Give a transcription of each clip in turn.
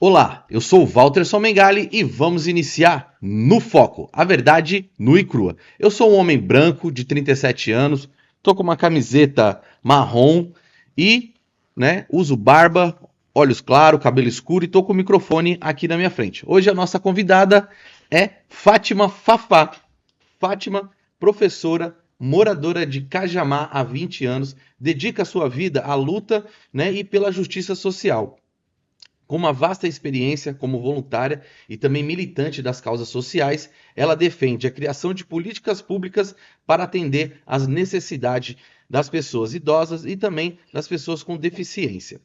Olá, eu sou o Walter Somengali e vamos iniciar No Foco, a verdade nua e crua. Eu sou um homem branco de 37 anos, tô com uma camiseta marrom e, uso barba, olhos claros, cabelo escuro e tô com o microfone aqui na minha frente. Hoje a nossa convidada é Fátima Fafá. Fátima, professora, moradora de Cajamar há 20 anos, dedica sua vida à luta, e pela justiça social. Com uma vasta experiência como voluntária e também militante das causas sociais, ela defende a criação de políticas públicas para atender às necessidades das pessoas idosas e também das pessoas com deficiência.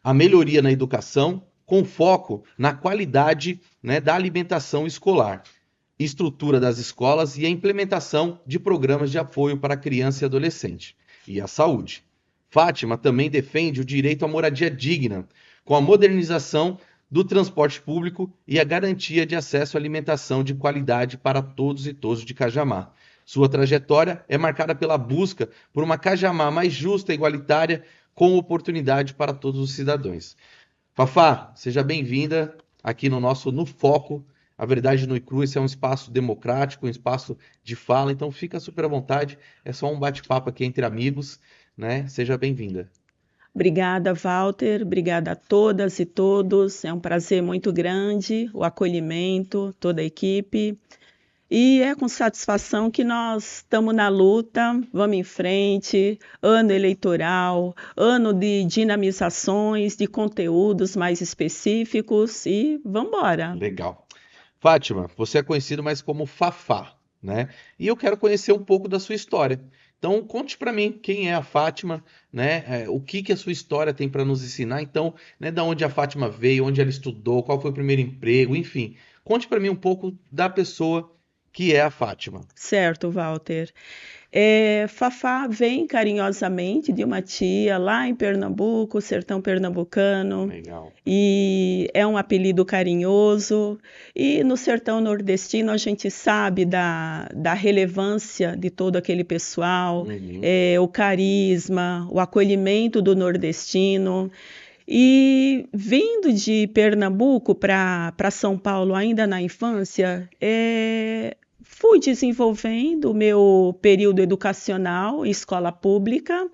A melhoria na educação, com foco na qualidade, da alimentação escolar, estrutura das escolas e a implementação de programas de apoio para criança e adolescente. E a saúde. Fátima também defende o direito à moradia digna, com a modernização do transporte público e a garantia de acesso à alimentação de qualidade para todos e todas de Cajamar. Sua trajetória é marcada pela busca por uma Cajamar mais justa e igualitária, com oportunidade para todos os cidadãos. Fafá, seja bem-vinda aqui no nosso No Foco, a verdade nua e crua. Esse é um espaço democrático, um espaço de fala, então fica super à vontade, é só um bate-papo aqui entre amigos, Seja bem-vinda. Obrigada, Walter. Obrigada a todas e todos. É um prazer muito grande o acolhimento, toda a equipe. E é com satisfação que nós estamos na luta, vamos em frente, ano eleitoral, ano de dinamizações, de conteúdos mais específicos e vamos embora. Legal. Fátima, você é conhecido mais como Fafá, E eu quero conhecer um pouco da sua história. Então, conte para mim quem é a Fátima, o que a sua história tem para nos ensinar. Então, da onde a Fátima veio, onde ela estudou, qual foi o primeiro emprego, enfim. Conte para mim um pouco da pessoa que é a Fátima. Certo, Walter. Fafá vem carinhosamente de uma tia lá em Pernambuco, sertão pernambucano. Legal. E é um apelido carinhoso. E no sertão nordestino a gente sabe da relevância de todo aquele pessoal, o carisma, o acolhimento do nordestino. E vindo de Pernambuco para São Paulo ainda na infância, fui desenvolvendo o meu período educacional em escola pública,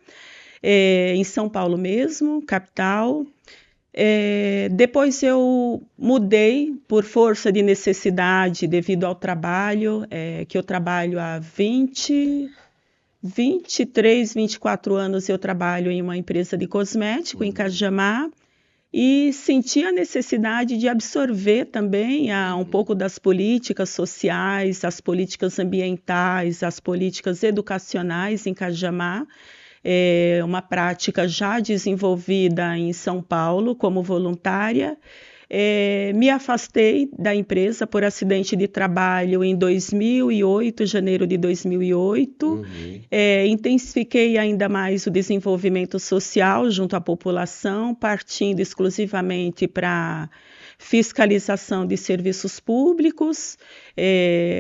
em São Paulo mesmo, capital. Depois eu mudei por força de necessidade devido ao trabalho, que eu trabalho há 23, 24 anos eu trabalho em uma empresa de cosmético em Cajamar e senti a necessidade de absorver também um pouco das políticas sociais, as políticas ambientais, as políticas educacionais em Cajamar. É uma prática já desenvolvida em São Paulo como voluntária. Me afastei da empresa por acidente de trabalho em 2008, janeiro de 2008. Intensifiquei ainda mais o desenvolvimento social junto à população, partindo exclusivamente para fiscalização de serviços públicos,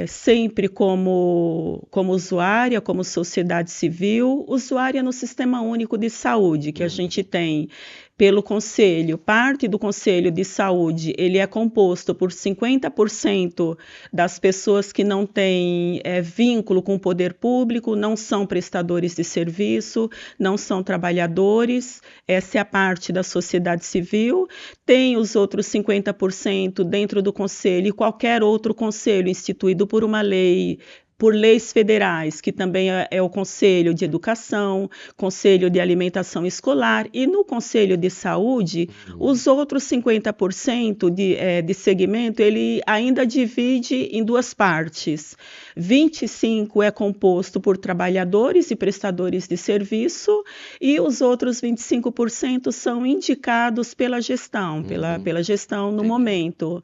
sempre como usuária, como sociedade civil, usuária no Sistema Único de Saúde, que a gente tem pelo Conselho. Parte do Conselho de Saúde, ele é composto por 50% das pessoas que não têm vínculo com o poder público, não são prestadores de serviço, não são trabalhadores, essa é a parte da sociedade civil. Tem os outros 50% dentro do Conselho e qualquer outro conselho instituído por uma lei, por leis federais, que também é o Conselho de Educação, Conselho de Alimentação Escolar, e no Conselho de Saúde, os outros 50% de segmento, ele ainda divide em duas partes. 25% é composto por trabalhadores e prestadores de serviço, e os outros 25% são indicados pela gestão, pela gestão no momento.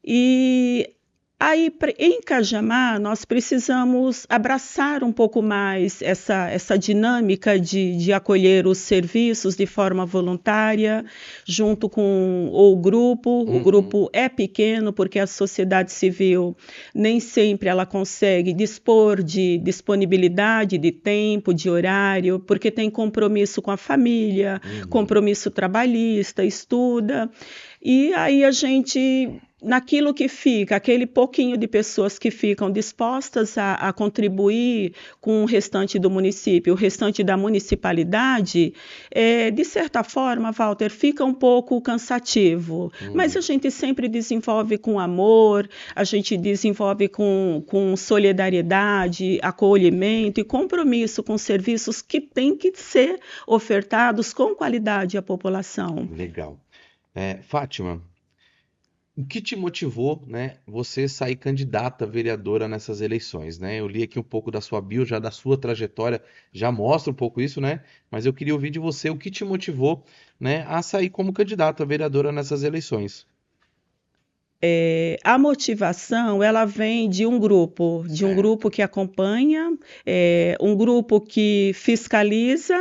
E aí, em Cajamar, nós precisamos abraçar um pouco mais essa dinâmica de acolher os serviços de forma voluntária, junto com o grupo. O grupo é pequeno, porque a sociedade civil nem sempre ela consegue dispor de disponibilidade de tempo, de horário, porque tem compromisso com a família, compromisso trabalhista, estuda. E aí a gente, naquilo que fica, aquele pouquinho de pessoas que ficam dispostas a contribuir com o restante do município, o restante da municipalidade, de certa forma, Walter, fica um pouco cansativo, mas a gente sempre desenvolve com amor, a gente desenvolve com solidariedade, acolhimento e compromisso com serviços que têm que ser ofertados com qualidade à população. Legal. Fátima, o que te motivou, né, você sair candidata a vereadora nessas eleições, né? Eu li aqui um pouco da sua bio, já da sua trajetória, já mostra um pouco isso, né? Mas eu queria ouvir de você o que te motivou, né, a sair como candidata a vereadora nessas eleições. A motivação, ela vem de um grupo que acompanha, um grupo que fiscaliza,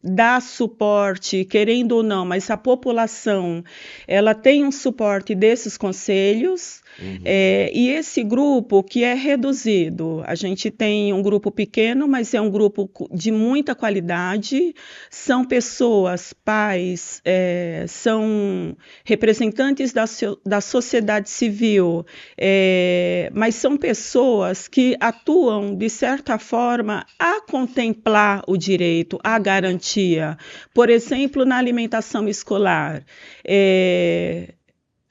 dá suporte, querendo ou não, mas a população, ela tem um suporte desses conselhos, e esse grupo que é reduzido, a gente tem um grupo pequeno, mas é um grupo de muita qualidade, são pessoas, pais, são representantes da sociedade civil, mas são pessoas que atuam, de certa forma, a contemplar o direito, a garantia. Por exemplo, na alimentação escolar,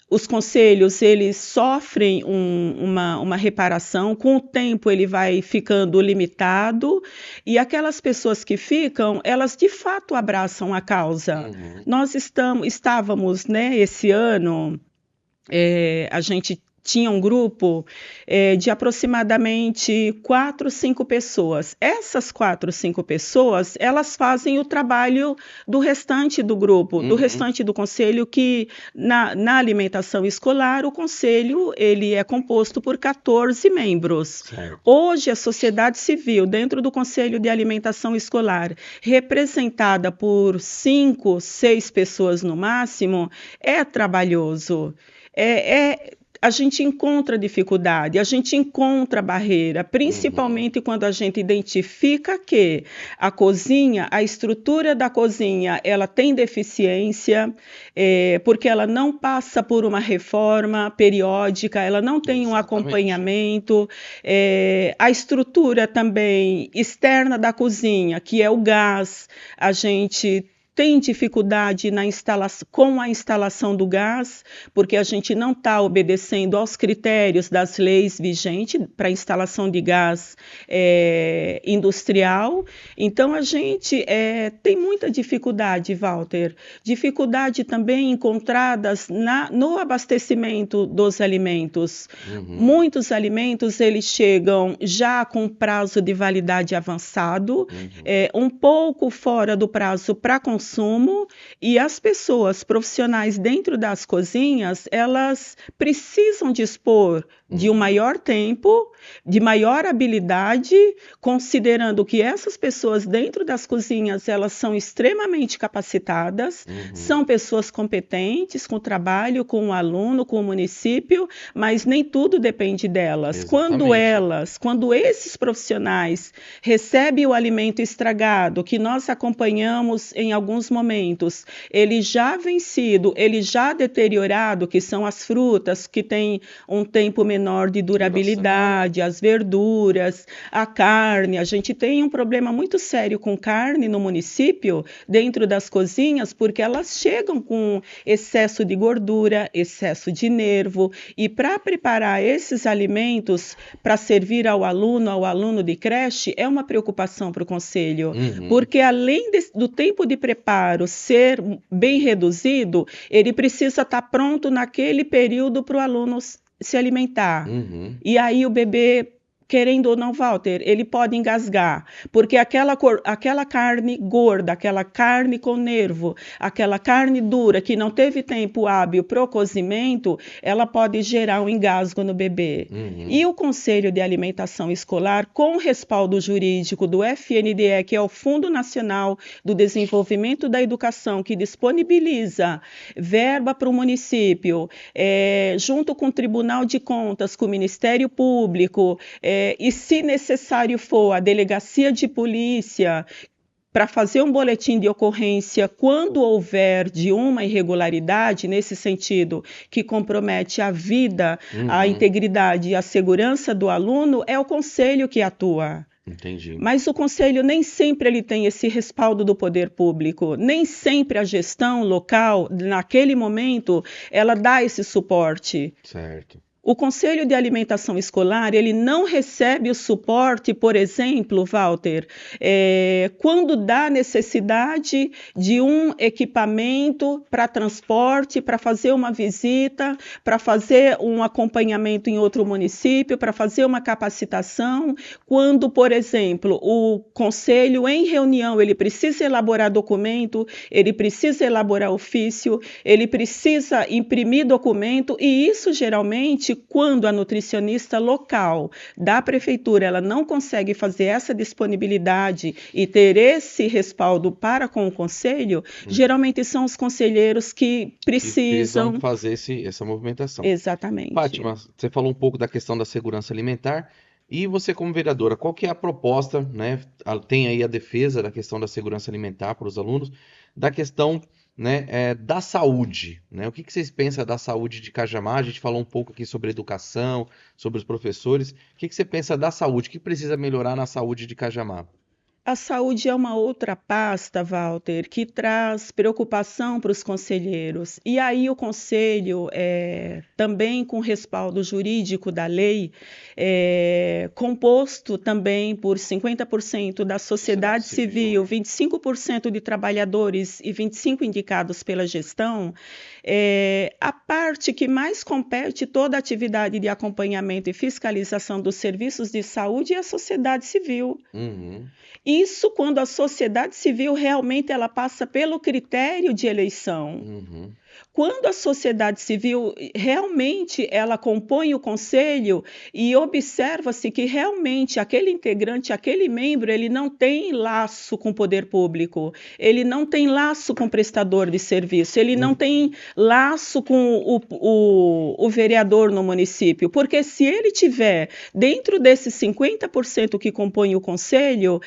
os conselhos, eles sofrem uma reparação, com o tempo ele vai ficando limitado, e aquelas pessoas que ficam, elas de fato abraçam a causa. Nós estávamos, né, esse ano, a gente tinha um grupo de aproximadamente 4, 5 pessoas. Essas 4, 5 pessoas, elas fazem o trabalho do restante do grupo, do restante do conselho, que na alimentação escolar, o conselho ele é composto por 14 membros. Certo. Hoje, a sociedade civil, dentro do Conselho de Alimentação Escolar, representada por 5, 6 pessoas no máximo, é trabalhoso. A gente encontra dificuldade, a gente encontra barreira, principalmente quando a gente identifica que a cozinha, a estrutura da cozinha, ela tem deficiência, porque ela não passa por uma reforma periódica, ela não tem um acompanhamento, a estrutura também externa da cozinha, que é o gás, a gente tem dificuldade com a instalação do gás, porque a gente não está obedecendo aos critérios das leis vigentes para a instalação de gás industrial. Então, a gente tem muita dificuldade, Walter. Dificuldade também encontradas no abastecimento dos alimentos. Muitos alimentos, eles chegam já com prazo de validade avançado, um pouco fora do prazo para consumo, e as pessoas profissionais dentro das cozinhas, elas precisam dispor de um maior tempo, de maior habilidade, considerando que essas pessoas dentro das cozinhas, elas são extremamente capacitadas, são pessoas competentes com o trabalho, com o aluno, com o município, mas nem tudo depende delas. Exatamente. Quando esses profissionais recebem o alimento estragado, que nós acompanhamos em alguns momentos, ele já vencido, ele já deteriorado, que são as frutas, que têm um tempo menor de durabilidade, as verduras, a carne. A gente tem um problema muito sério com carne no município, dentro das cozinhas, porque elas chegam com excesso de gordura, excesso de nervo, e para preparar esses alimentos para servir ao aluno de creche, é uma preocupação para o conselho, porque além do tempo de preparo ser bem reduzido, ele precisa estar pronto naquele período para o aluno se alimentar. E aí o bebê, querendo ou não, Walter, ele pode engasgar, porque aquela carne gorda, aquela carne com nervo, aquela carne dura que não teve tempo hábil para o cozimento, ela pode gerar um engasgo no bebê. E o Conselho de Alimentação Escolar, com respaldo jurídico do FNDE, que é o Fundo Nacional do Desenvolvimento da Educação, que disponibiliza verba para o município, junto com o Tribunal de Contas, com o Ministério Público, e se necessário for a delegacia de polícia, para fazer um boletim de ocorrência quando houver de uma irregularidade, nesse sentido, que compromete a vida, a integridade e a segurança do aluno, é o conselho que atua. Entendi. Mas o conselho nem sempre ele tem esse respaldo do poder público, nem sempre a gestão local, naquele momento, ela dá esse suporte. Certo. O Conselho de Alimentação Escolar, ele não recebe o suporte, por exemplo, Walter, quando dá necessidade de um equipamento para transporte, para fazer uma visita, para fazer um acompanhamento em outro município, para fazer uma capacitação, quando, por exemplo, o Conselho, em reunião, ele precisa elaborar documento, ele precisa elaborar ofício, ele precisa imprimir documento, e isso geralmente quando a nutricionista local da prefeitura ela não consegue fazer essa disponibilidade e ter esse respaldo para com o conselho, geralmente são os conselheiros que precisam fazer essa movimentação. Exatamente. Fátima, você falou um pouco da questão da segurança alimentar e você como vereadora, qual que é a proposta, né? Tem aí a defesa da questão da segurança alimentar para os alunos, da questão, né, da saúde, né? O que vocês pensam da saúde de Cajamar? A gente falou um pouco aqui sobre educação, sobre os professores. O que você pensa da saúde? O que precisa melhorar na saúde de Cajamar? A saúde é uma outra pasta, Walter, que traz preocupação para os conselheiros. E aí o conselho, também com respaldo jurídico da lei, composto também por 50% da sociedade civil, 25% de trabalhadores e 25% indicados pela gestão, a parte que mais compete toda a atividade de acompanhamento e fiscalização dos serviços de saúde é a sociedade civil. Isso quando a sociedade civil realmente ela passa pelo critério de eleição. Quando a sociedade civil realmente ela compõe o conselho e observa-se que realmente aquele integrante, aquele membro, ele não tem laço com o poder público, ele não tem laço com o prestador de serviço, ele não tem laço com o vereador no município, porque se ele tiver dentro desses 50% que compõem o conselho,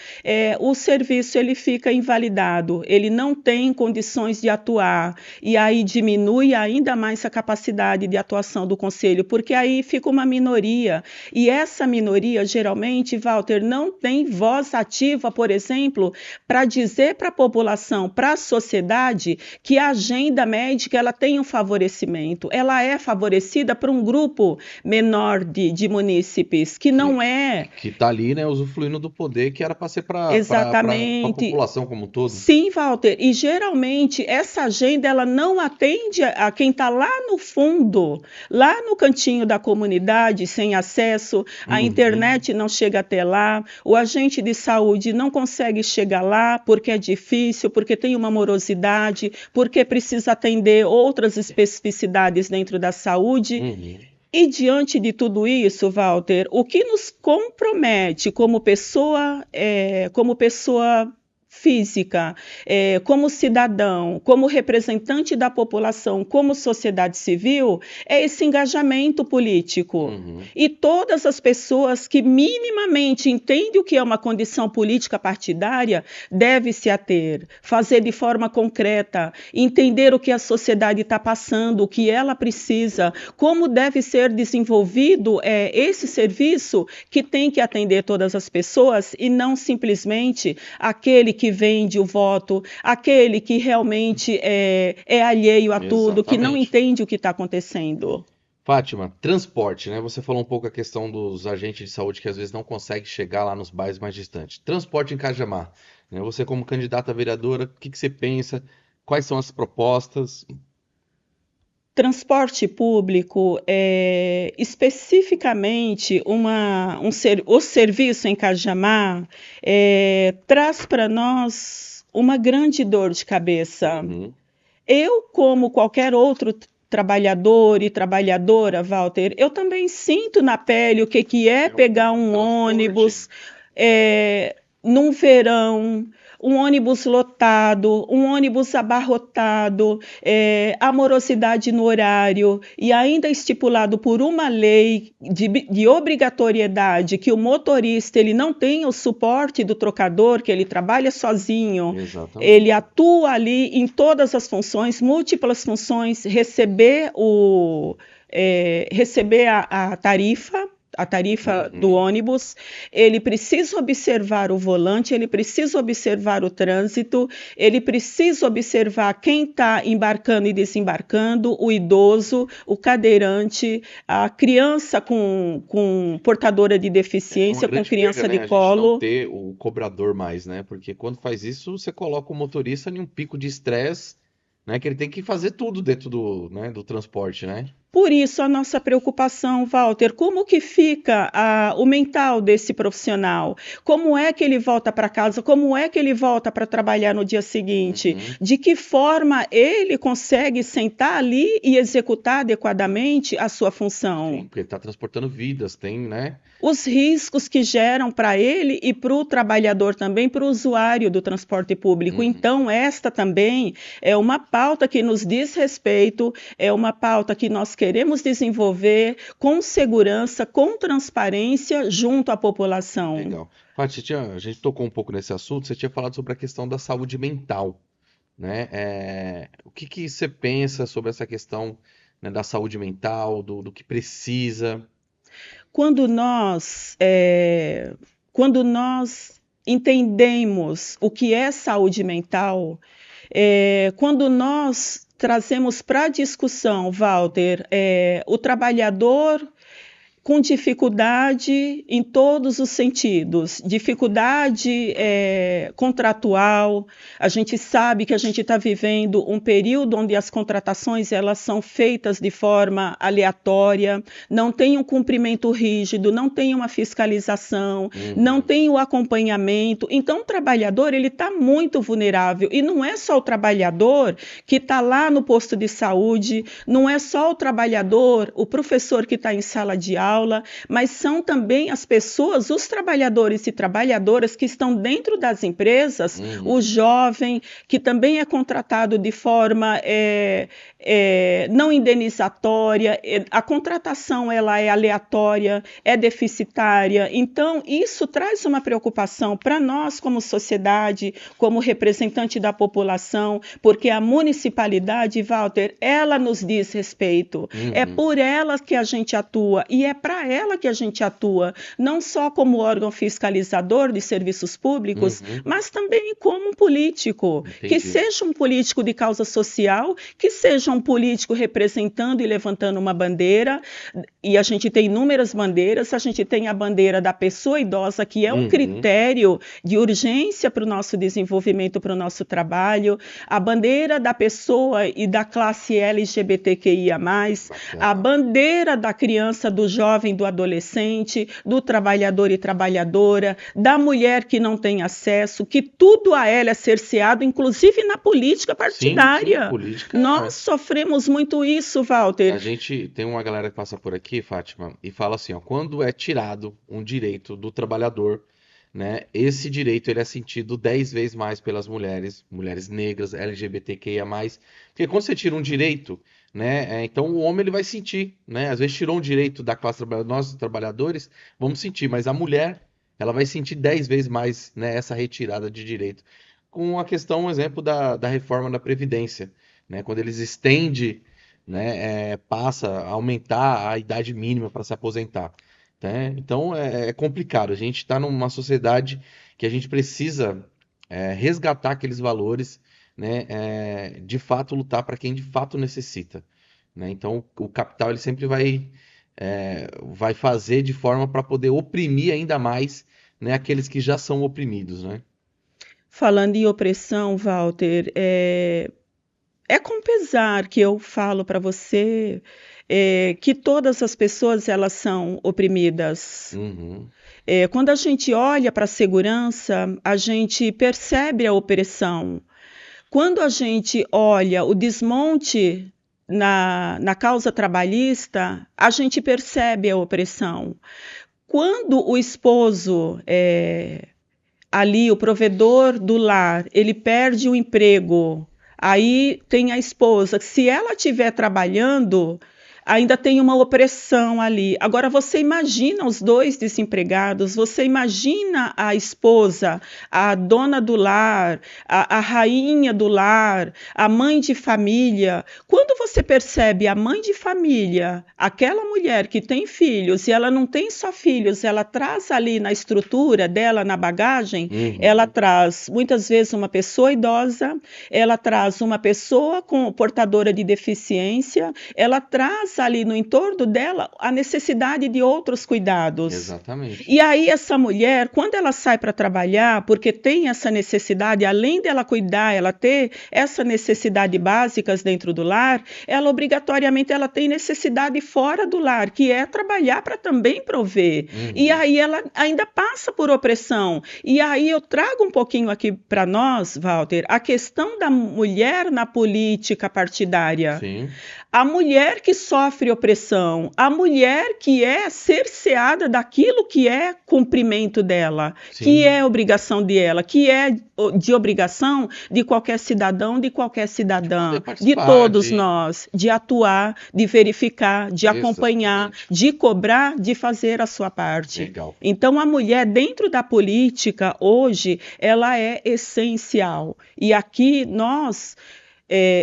o serviço ele fica invalidado, ele não tem condições de atuar, e aí diminui ainda mais a capacidade de atuação do conselho, porque aí fica uma minoria, e essa minoria geralmente, Walter, não tem voz ativa, por exemplo, para dizer para a população, para a sociedade, que a agenda médica ela tem um favorecimento, ela é favorecida por um grupo menor de munícipes, que não é... Que está ali, né, usufruindo do poder que era para ser para a população como um todo. Sim, Walter, e geralmente essa agenda ela não atende a quem está lá no fundo, lá no cantinho da comunidade, sem acesso, a internet não chega até lá, o agente de saúde não consegue chegar lá porque é difícil, porque tem uma morosidade, porque precisa atender outras especificidades dentro da saúde. E diante de tudo isso, Walter, o que nos compromete como pessoa física, como cidadão, como representante da população, como sociedade civil, é esse engajamento político. E todas as pessoas que minimamente entendem o que é uma condição política partidária devem se ater, fazer de forma concreta, entender o que a sociedade está passando, o que ela precisa, como deve ser desenvolvido esse serviço que tem que atender todas as pessoas e não simplesmente aquele que vende o voto, aquele que realmente é alheio a tudo, que não entende o que está acontecendo. Fátima, transporte, né? Você falou um pouco a questão dos agentes de saúde que às vezes não conseguem chegar lá nos bairros mais distantes. Transporte em Cajamar, né? Você como candidata a vereadora, o que você pensa? Quais são as propostas? Transporte público, especificamente o serviço em Cajamar, traz para nós uma grande dor de cabeça. Eu, como qualquer outro trabalhador e trabalhadora, Walter, eu também sinto na pele o que é pegar um ônibus num verão, um ônibus lotado, um ônibus abarrotado, a morosidade no horário e ainda estipulado por uma lei de obrigatoriedade que o motorista ele não tenha o suporte do trocador, que ele trabalha sozinho, Exatamente. ele atua ali em todas as funções, múltiplas funções, receber a tarifa do ônibus, ele precisa observar o volante, ele precisa observar o trânsito, ele precisa observar quem está embarcando e desembarcando, o idoso, o cadeirante, a criança com portadora de deficiência, com criança perda, né? de A gente não colo. ter o cobrador mais, né? Porque quando faz isso, você coloca o motorista em um pico de estresse, né? Que ele tem que fazer tudo dentro né, do transporte, né? Por isso, a nossa preocupação, Walter, como que fica o mental desse profissional? Como é que ele volta para casa? Como é que ele volta para trabalhar no dia seguinte? De que forma ele consegue sentar ali e executar adequadamente a sua função? Sim, porque ele está transportando vidas, tem, né? Os riscos que geram para ele e para o trabalhador também, para o usuário do transporte público. Então, esta também é uma pauta que nos diz respeito, é uma pauta que nós queremos desenvolver com segurança, com transparência junto à população. Legal. Fati, a gente tocou um pouco nesse assunto, você tinha falado sobre a questão da saúde mental, né? O que você pensa sobre essa questão, né, da saúde mental, do que precisa? Quando nós entendemos o que é saúde mental, quando nós trazemos para a discussão, Walter, o trabalhador com dificuldade em todos os sentidos, dificuldade contratual. A gente sabe que a gente está vivendo um período onde as contratações elas são feitas de forma aleatória, não tem um cumprimento rígido, não tem uma fiscalização, não tem o acompanhamento. Então, o trabalhador ele está muito vulnerável e não é só o trabalhador que está lá no posto de saúde, não é só o trabalhador, o professor que está em sala de aula, mas são também as pessoas, os trabalhadores e trabalhadoras que estão dentro das empresas, o jovem que também é contratado de forma não indenizatória, a contratação ela é aleatória, é deficitária. Então, isso traz uma preocupação para nós como sociedade, como representante da população, porque a municipalidade, Walter, ela nos diz respeito. É por ela que a gente atua e é para ela que a gente atua, não só como órgão fiscalizador de serviços públicos, mas também como um político. Entendi. Que seja um político de causa social, que seja um político representando e levantando uma bandeira, e a gente tem inúmeras bandeiras, a gente tem a bandeira da pessoa idosa, que é um critério de urgência para o nosso desenvolvimento, para o nosso trabalho, a bandeira da pessoa e da classe LGBTQIA+, a bandeira da criança, do jovem, do adolescente, do trabalhador e trabalhadora, da mulher que não tem acesso, que tudo a ela é cerceado, inclusive na política partidária. Sim, política, Nós sofremos muito isso, Walter. A gente tem uma galera que passa por aqui, Fátima, e fala assim, ó, quando é tirado um direito do trabalhador, né, esse direito ele é sentido 10 vezes mais pelas mulheres negras, LGBTQIA+, porque quando você tira um direito, né, então o homem ele vai sentir, né, às vezes tirou um direito da classe trabalhadora, nós trabalhadores vamos sentir, mas a mulher, ela vai sentir 10 vezes mais, né, essa retirada de direito. Com a questão, um exemplo da reforma da Previdência, né, quando eles estendem, né, passa a aumentar a idade mínima para se aposentar. Né? Então é complicado. A gente está numa sociedade que a gente precisa resgatar aqueles valores, né, de fato lutar para quem de fato necessita. Né? Então o capital ele sempre vai fazer de forma para poder oprimir ainda mais, né, aqueles que já são oprimidos. Né? Falando em opressão, Walter, é com pesar que eu falo para você que todas as pessoas elas são oprimidas. Quando a gente olha para a segurança, a gente percebe a opressão. Quando a gente olha o desmonte na causa trabalhista, a gente percebe a opressão. Quando o esposo ali o provedor do lar, ele perde o emprego, aí tem a esposa, que se ela estiver trabalhando, ainda tem uma opressão ali. Agora, você imagina os dois desempregados, você imagina a esposa, a dona do lar, a rainha do lar, a mãe de família. Quando você percebe a mãe de família, aquela mulher que tem filhos, e ela não tem só filhos, ela traz ali na estrutura dela, na bagagem, ela traz muitas vezes uma pessoa idosa, ela traz uma pessoa portadora de deficiência, ela traz ali no entorno dela a necessidade de outros cuidados. Exatamente. E aí essa mulher, quando ela sai para trabalhar, porque tem essa necessidade, além dela cuidar, ela ter essa necessidade básicas dentro do lar, ela obrigatoriamente ela tem necessidade fora do lar, que é trabalhar para também prover. E aí ela ainda passa por opressão. E aí eu trago um pouquinho aqui para nós, Walter, a questão da mulher na política partidária. Sim. A mulher que sofre opressão, a mulher que é cerceada daquilo que é cumprimento dela, Sim. que é obrigação dela, que é de obrigação de qualquer cidadão, de qualquer cidadã, de todos nós, de atuar, de verificar, de acompanhar, de cobrar, de fazer a sua parte. Legal. Então, a mulher dentro da política, hoje, ela é essencial. E aqui nós...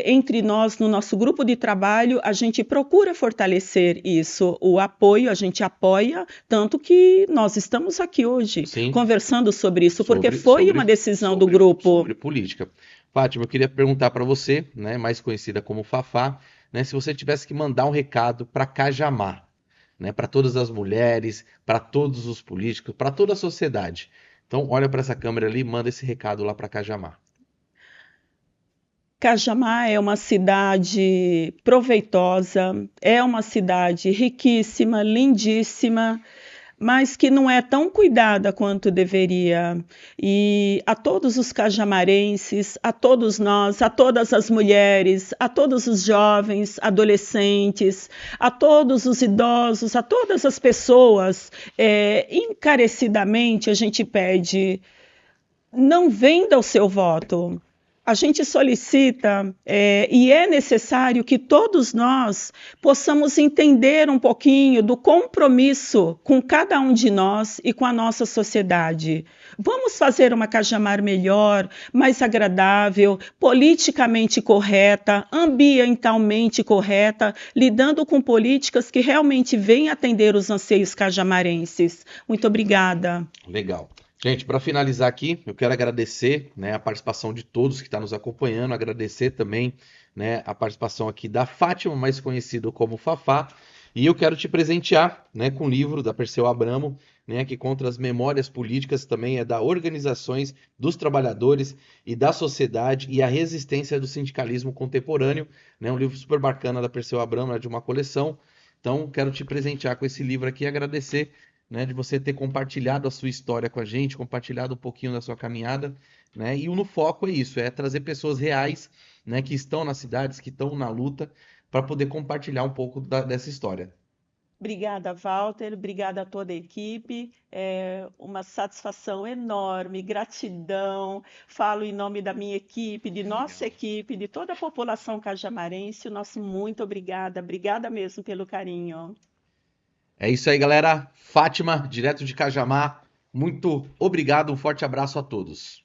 entre nós, no nosso grupo de trabalho, a gente procura fortalecer isso, o apoio, a gente apoia, tanto que nós estamos aqui hoje conversando sobre isso, porque foi uma decisão do grupo. Sobre política. Fátima, eu queria perguntar para você, né, mais conhecida como Fafá, né, se você tivesse que mandar um recado para Cajamar, né, para todas as mulheres, para todos os políticos, para toda a sociedade. Então, olha para essa câmera ali e manda esse recado lá para Cajamar. Cajamar é uma cidade proveitosa, é uma cidade riquíssima, lindíssima, mas que não é tão cuidada quanto deveria. E a todos os cajamarenses, a todos nós, a todas as mulheres, a todos os jovens, adolescentes, a todos os idosos, a todas as pessoas, encarecidamente a gente pede, não venda o seu voto. A gente solicita e é necessário que todos nós possamos entender um pouquinho do compromisso com cada um de nós e com a nossa sociedade. Vamos fazer uma Cajamar melhor, mais agradável, politicamente correta, ambientalmente correta, lidando com políticas que realmente venham atender os anseios cajamarenses. Muito obrigada. Legal. Gente, para finalizar aqui, eu quero agradecer, né, a participação de todos que estão nos acompanhando, agradecer também, né, a participação aqui da Fátima, mais conhecida como Fafá, e eu quero te presentear, né, com o livro da Perseu Abramo, né, que conta as memórias políticas, também é da Organizações dos Trabalhadores e da Sociedade e a Resistência do Sindicalismo Contemporâneo, né, um livro super bacana da Perseu Abramo, é de uma coleção. Então, quero te presentear com esse livro aqui e agradecer, né, de você ter compartilhado a sua história com a gente, compartilhado um pouquinho da sua caminhada, né, e o No Foco é isso, é trazer pessoas reais, né, que estão nas cidades, que estão na luta, para poder compartilhar um pouco dessa história. Obrigada, Walter, obrigada a toda a equipe, é uma satisfação enorme, gratidão, falo em nome da minha equipe, de nossa equipe, de toda a população cajamarense, o nosso muito obrigada mesmo pelo carinho. É isso aí, galera. Fátima, direto de Cajamar, muito obrigado, um forte abraço a todos.